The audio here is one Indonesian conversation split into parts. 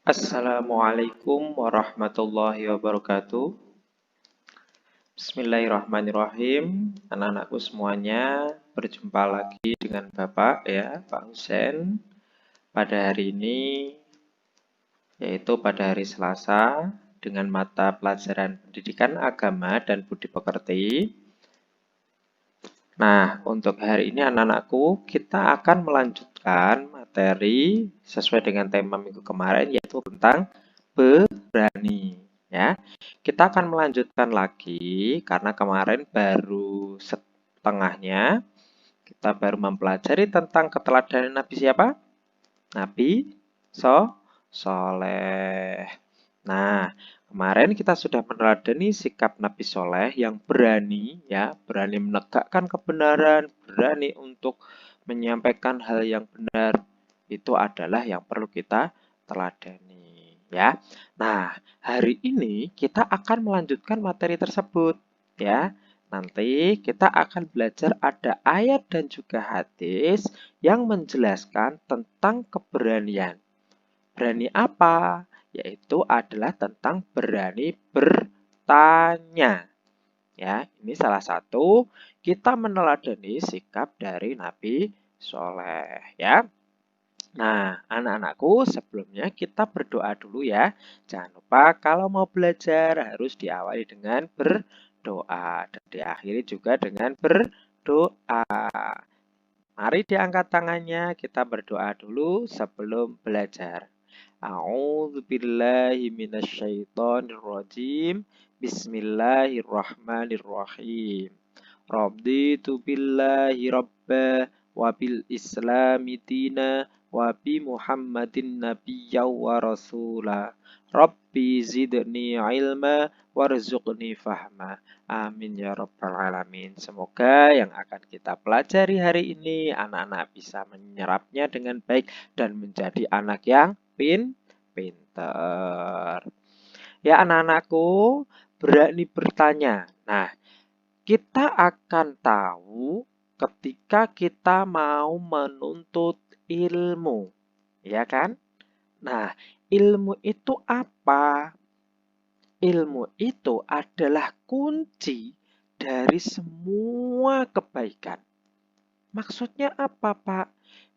Assalamualaikum warahmatullahi wabarakatuh. Bismillahirrahmanirrahim. Anak-anakku semuanya, berjumpa lagi dengan Bapak ya, Pak Husen. Pada hari ini, yaitu pada hari Selasa, dengan mata pelajaran Pendidikan Agama dan Budi Pekerti. Nah, untuk hari ini anak-anakku, kita akan melanjutkan materi sesuai dengan tema minggu kemarin, yaitu tentang berani. Ya, kita akan melanjutkan lagi karena kemarin baru setengahnya. Kita baru mempelajari tentang keteladanan Nabi siapa? Nabi Soleh. Nah, kemarin kita sudah meneladani sikap Nabi Soleh yang berani, ya, berani menegakkan kebenaran, berani untuk menyampaikan hal yang benar. Itu adalah yang perlu kita teladani, ya. Nah, hari ini kita akan melanjutkan materi tersebut, ya. Nanti kita akan belajar ada ayat dan juga hadis yang menjelaskan tentang keberanian. Berani apa? Yaitu adalah tentang berani bertanya. Ya, ini salah satu kita meneladani sikap dari Nabi Soleh, ya. Nah, anak-anakku, sebelumnya kita berdoa dulu ya. Jangan lupa kalau mau belajar harus diawali dengan berdoa dan diakhiri juga dengan berdoa. Mari diangkat tangannya, kita berdoa dulu sebelum belajar. A'udzubillahi minasyaitonirrajim. Bismillahirrahmanirrahim. Raditu billahi rabba wa bil islami dina wa bi Muhammadin nabiyya wa rasula. Rabbi zidni ilma warzuqni fahma. Amin ya rabbal alamin. Semoga yang akan kita pelajari hari ini anak-anak bisa menyerapnya dengan baik dan menjadi anak yang pinter. Ya anak-anakku, berani bertanya. Nah, kita akan tahu ketika kita mau menuntut ilmu, ya kan? Nah, ilmu itu apa? Ilmu itu adalah kunci dari semua kebaikan. Maksudnya apa, Pak?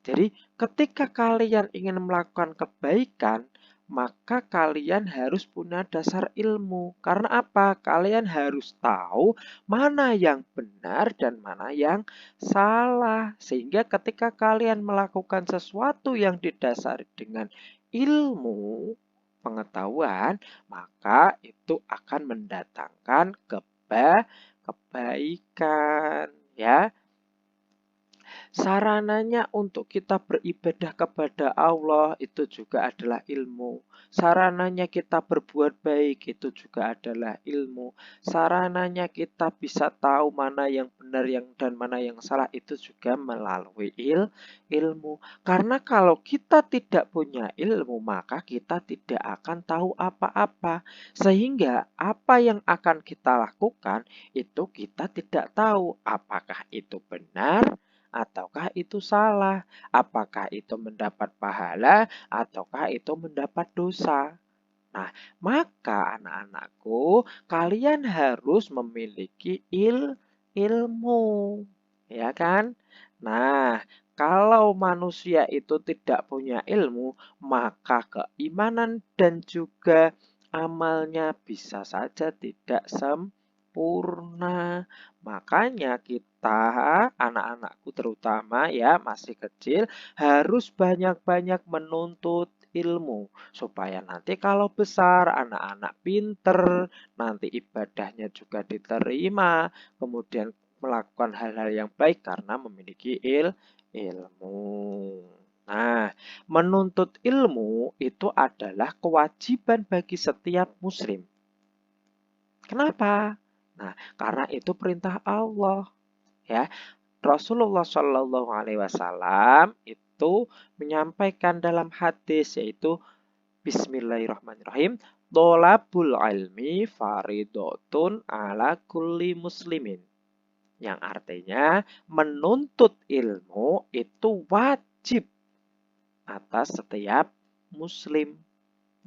Jadi, ketika kalian ingin melakukan kebaikan, maka kalian harus punya dasar ilmu. Karena apa? Kalian harus tahu mana yang benar dan mana yang salah. Sehingga ketika kalian melakukan sesuatu yang didasari dengan ilmu, pengetahuan, maka itu akan mendatangkan kebaikan, ya. Sarananya untuk kita beribadah kepada Allah itu juga adalah ilmu. Sarananya kita berbuat baik itu juga adalah ilmu. Sarananya kita bisa tahu mana yang benar dan mana yang salah itu juga melalui ilmu. Karena kalau kita tidak punya ilmu, maka kita tidak akan tahu apa-apa. Sehingga apa yang akan kita lakukan itu kita tidak tahu apakah itu benar ataukah itu salah? Apakah itu mendapat pahala ataukah itu mendapat dosa? Nah, maka anak-anakku, kalian harus memiliki ilmu, ya kan? Nah, kalau manusia itu tidak punya ilmu, maka keimanan dan juga amalnya bisa saja tidak sempurna. Makanya kita, anak-anakku terutama ya, masih kecil, harus banyak-banyak menuntut ilmu. Supaya nanti kalau besar, anak-anak pinter, nanti ibadahnya juga diterima, kemudian melakukan hal-hal yang baik karena memiliki ilmu. Nah, menuntut ilmu itu adalah kewajiban bagi setiap muslim. Kenapa? Nah, karena itu perintah Allah, ya. Rasulullah Shallallahu Alaihi Wasallam itu menyampaikan dalam hadis yaitu Bismillahirrahmanirrahim. Tolabul ilmi faridotun ala kulli muslimin. Yang artinya menuntut ilmu itu wajib atas setiap muslim.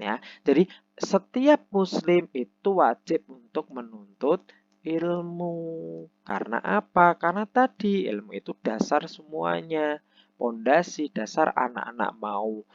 ya. Jadi setiap muslim itu wajib untuk menuntut ilmu. Karena apa? Karena tadi ilmu itu dasar semuanya. Pondasi dasar anak-anak mau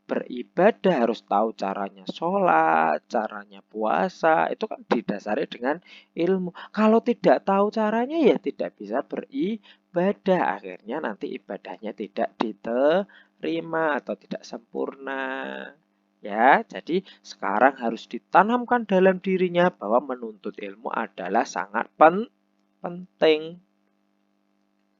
beribadah harus tahu caranya sholat, caranya puasa, itu kan didasari dengan ilmu. Kalau tidak tahu caranya ya tidak bisa beribadah. Akhirnya nanti ibadahnya tidak diterima atau tidak sempurna. Ya, jadi sekarang harus ditanamkan dalam dirinya bahwa menuntut ilmu adalah sangat penting.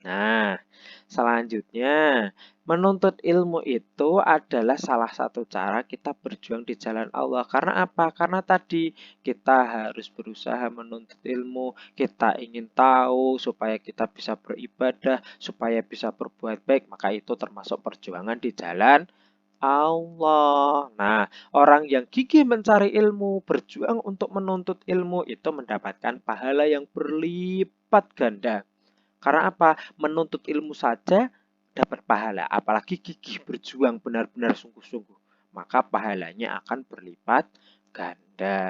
Nah, selanjutnya, menuntut ilmu itu adalah salah satu cara kita berjuang di jalan Allah. Karena apa? Karena tadi kita harus berusaha menuntut ilmu, kita ingin tahu supaya kita bisa beribadah, supaya bisa berbuat baik, maka itu termasuk perjuangan di jalan Allah. Nah, orang yang gigih mencari ilmu, berjuang untuk menuntut ilmu itu mendapatkan pahala yang berlipat ganda. Karena apa? Menuntut ilmu saja dapat pahala, apalagi gigih berjuang benar-benar sungguh-sungguh, maka pahalanya akan berlipat ganda.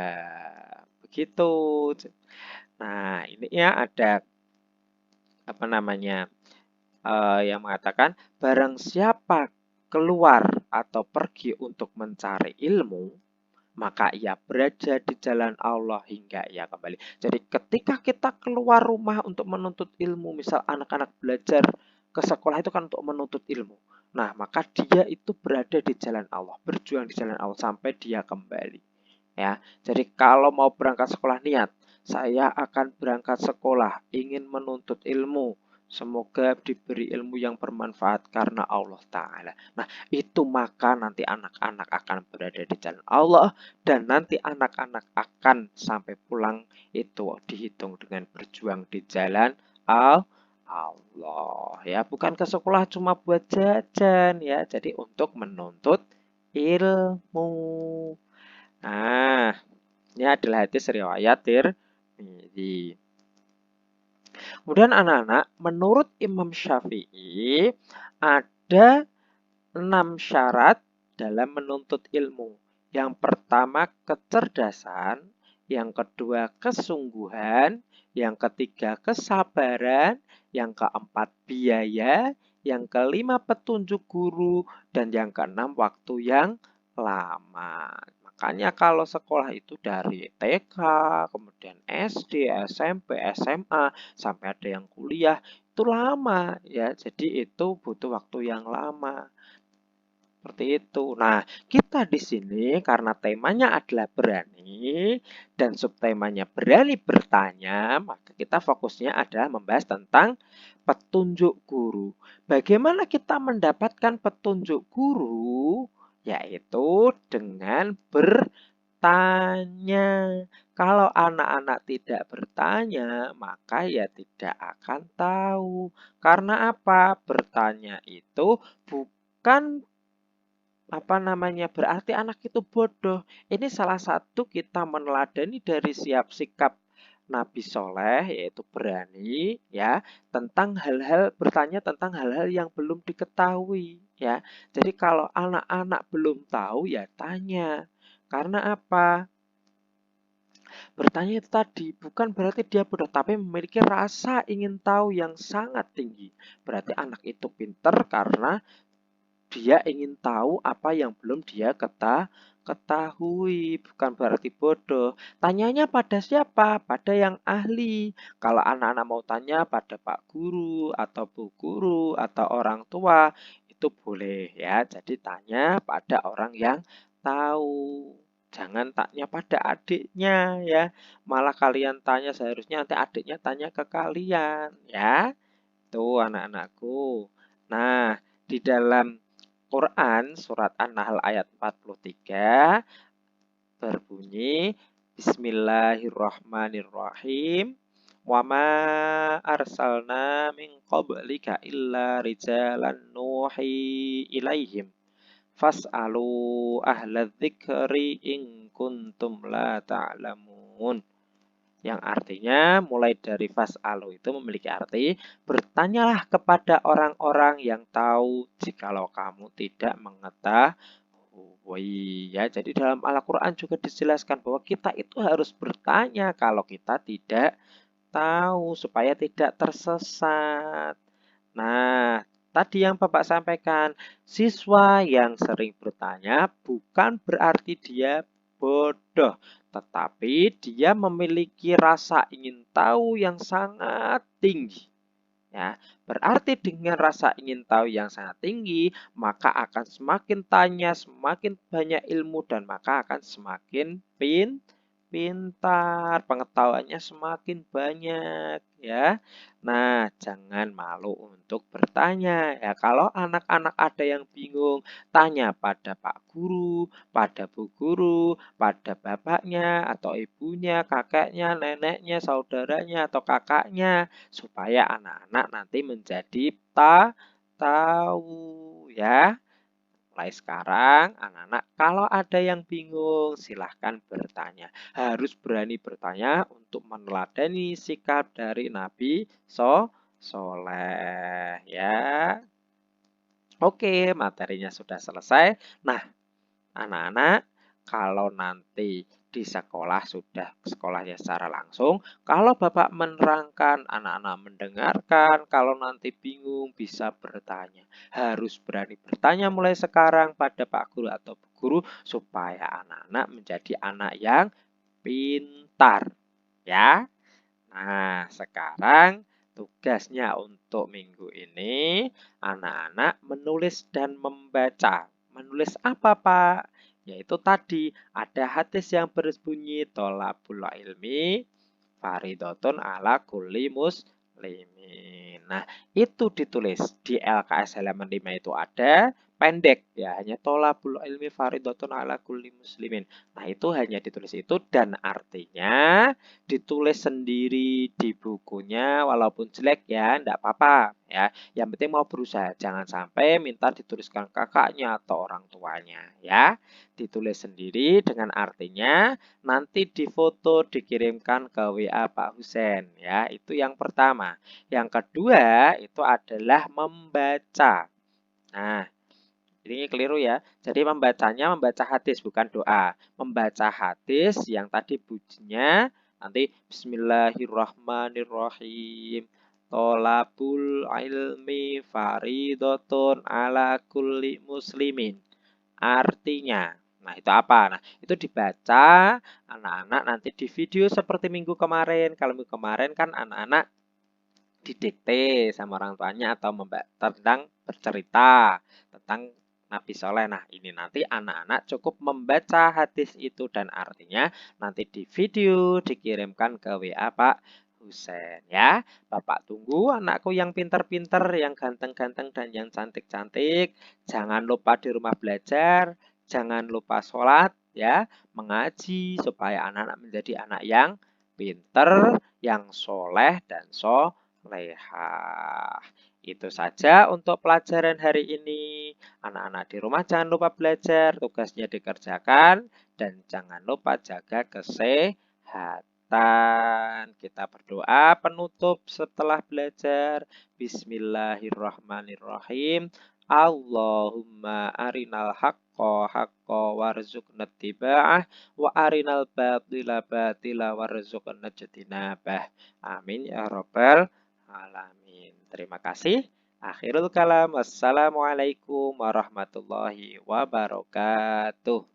Begitu. Nah, ini ya ada apa namanya? Yang mengatakan barang siapa keluar atau pergi untuk mencari ilmu, maka ia berada di jalan Allah hingga ia kembali. Jadi ketika kita keluar rumah untuk menuntut ilmu, misal anak-anak belajar ke sekolah itu kan untuk menuntut ilmu. Nah, maka dia itu berada di jalan Allah, berjuang di jalan Allah sampai dia kembali. Ya, jadi kalau mau berangkat sekolah niat, saya akan berangkat sekolah, ingin menuntut ilmu. Semoga diberi ilmu yang bermanfaat karena Allah Ta'ala. Nah, itu maka nanti anak-anak akan berada di jalan Allah dan nanti anak-anak akan sampai pulang itu dihitung dengan berjuang di jalan Allah. Ya, bukan ke sekolah cuma buat jajan ya. Jadi untuk menuntut ilmu. Nah, ini adalah hadis riwayat Tirmidzi. Kemudian anak-anak, menurut Imam Syafi'i ada 6 syarat dalam menuntut ilmu. Yang pertama kecerdasan, yang kedua kesungguhan, yang ketiga kesabaran, yang keempat biaya, yang kelima petunjuk guru, dan yang keenam waktu yang lama. Makanya kalau sekolah itu dari TK, kemudian SD, SMP, SMA, sampai ada yang kuliah, itu lama ya. Jadi itu butuh waktu yang lama. Seperti itu. Nah, kita di sini karena temanya adalah berani dan subtemanya berani bertanya, maka kita fokusnya adalah membahas tentang petunjuk guru. Bagaimana kita mendapatkan petunjuk guru? Yaitu dengan bertanya. Kalau anak-anak tidak bertanya, maka ya tidak akan tahu. Karena apa? Bertanya itu bukan apa namanya, berarti anak itu bodoh. Ini salah satu kita meneladani dari sikap Nabi Soleh, yaitu berani ya, tentang hal-hal bertanya tentang hal-hal yang belum diketahui ya. Jadi kalau anak-anak belum tahu ya tanya. Karena apa? Bertanya itu tadi bukan berarti dia bodoh, tapi memiliki rasa ingin tahu yang sangat tinggi. Berarti anak itu pinter karena dia ingin tahu apa yang belum dia ketahui, bukan berarti bodoh. Tanyanya pada siapa? Pada yang ahli. Kalau anak-anak mau tanya pada Pak Guru atau Bu Guru atau orang tua, itu boleh ya. Jadi tanya pada orang yang tahu. Jangan tanya pada adiknya ya. Malah kalian tanya seharusnya nanti adiknya tanya ke kalian ya. Tuh anak-anakku. Nah, di dalam Quran surat An-Nahl ayat 43 berbunyi Bismillahirrahmanirrahim. Wa ma arsalna min qablika illa rijalan nuhi ilaihim fas'alu ahla dzikri in kuntum la ta'lamun. Yang artinya mulai dari fas'alu itu memiliki arti bertanyalah kepada orang-orang yang tahu jikalau kamu tidak mengetahui. Oh iya, jadi dalam Al-Quran juga dijelaskan bahwa kita itu harus bertanya kalau kita tidak tahu supaya tidak tersesat. Nah, tadi yang Bapak sampaikan, siswa yang sering bertanya bukan berarti dia bodoh, tetapi dia memiliki rasa ingin tahu yang sangat tinggi. Ya, berarti dengan rasa ingin tahu yang sangat tinggi, maka akan semakin tanya, semakin banyak ilmu dan maka akan semakin pintar, pengetahuannya semakin banyak ya. Nah, jangan malu untuk bertanya ya. Kalau anak-anak ada yang bingung, tanya pada Pak Guru, pada Bu Guru, pada bapaknya atau ibunya, kakeknya, neneknya, saudaranya atau kakaknya supaya anak-anak nanti menjadi tahu ya. Mulai sekarang, anak-anak, kalau ada yang bingung, silahkan bertanya. Harus berani bertanya untuk meneladani sikap dari Nabi Soleh. Ya, oke, materinya sudah selesai. Nah, anak-anak, kalau nanti di sekolah sudah sekolahnya secara langsung, kalau Bapak menerangkan, anak-anak mendengarkan, kalau nanti bingung bisa bertanya. Harus berani bertanya mulai sekarang pada Pak Guru atau Bu Guru supaya anak-anak menjadi anak yang pintar. Ya. Nah, sekarang tugasnya untuk minggu ini, anak-anak menulis dan membaca. Menulis apa, Pak? Yaitu tadi, ada hadis yang berbunyi, tolabul ilmi, faridotun ala kulli muslimin. Nah, itu ditulis di LKS halaman 5 itu ada, pendek ya, hanya tolabul ilmi faridotun ala kulli muslimin. Nah, itu hanya ditulis itu dan artinya ditulis sendiri di bukunya walaupun jelek ya, enggak apa-apa ya. Yang penting mau berusaha, jangan sampai minta dituliskan kakaknya atau orang tuanya ya. Ditulis sendiri dengan artinya nanti difoto dikirimkan ke WA Pak Husen ya. Itu yang pertama. Yang kedua itu adalah membaca. Nah, ini keliru ya. Jadi membacanya membaca hadis bukan doa. Membaca hadis yang tadi bunyinya nanti Bismillahirrahmanirrahim. Tolabul ilmi faridotun ala kulli muslimin. Artinya, nah itu apa? Nah, itu dibaca anak-anak nanti di video seperti minggu kemarin. Kalau minggu kemarin kan anak-anak didikte sama orang tuanya atau tentang bercerita tentang Nabi Soleh. Nah, ini nanti anak-anak cukup membaca hadis itu dan artinya nanti di video dikirimkan ke WA Pak Husen ya. Bapak tunggu anakku yang pinter-pinter, yang ganteng-ganteng dan yang cantik-cantik. Jangan lupa di rumah belajar, jangan lupa sholat ya, mengaji supaya anak-anak menjadi anak yang pinter, yang soleh dan solehah. Itu saja untuk pelajaran hari ini. Anak-anak di rumah jangan lupa belajar, tugasnya dikerjakan, dan jangan lupa jaga kesehatan. Kita berdoa penutup setelah belajar. Bismillahirrahmanirrahim. Allahumma arinal haqqo haqqo warzuqna tiba'ah wa arinal batila batila warzuqna jatinabah. Amin ya rabbal alamin. Terima kasih. Akhirul kalam. Wassalamualaikum warahmatullahi wabarakatuh.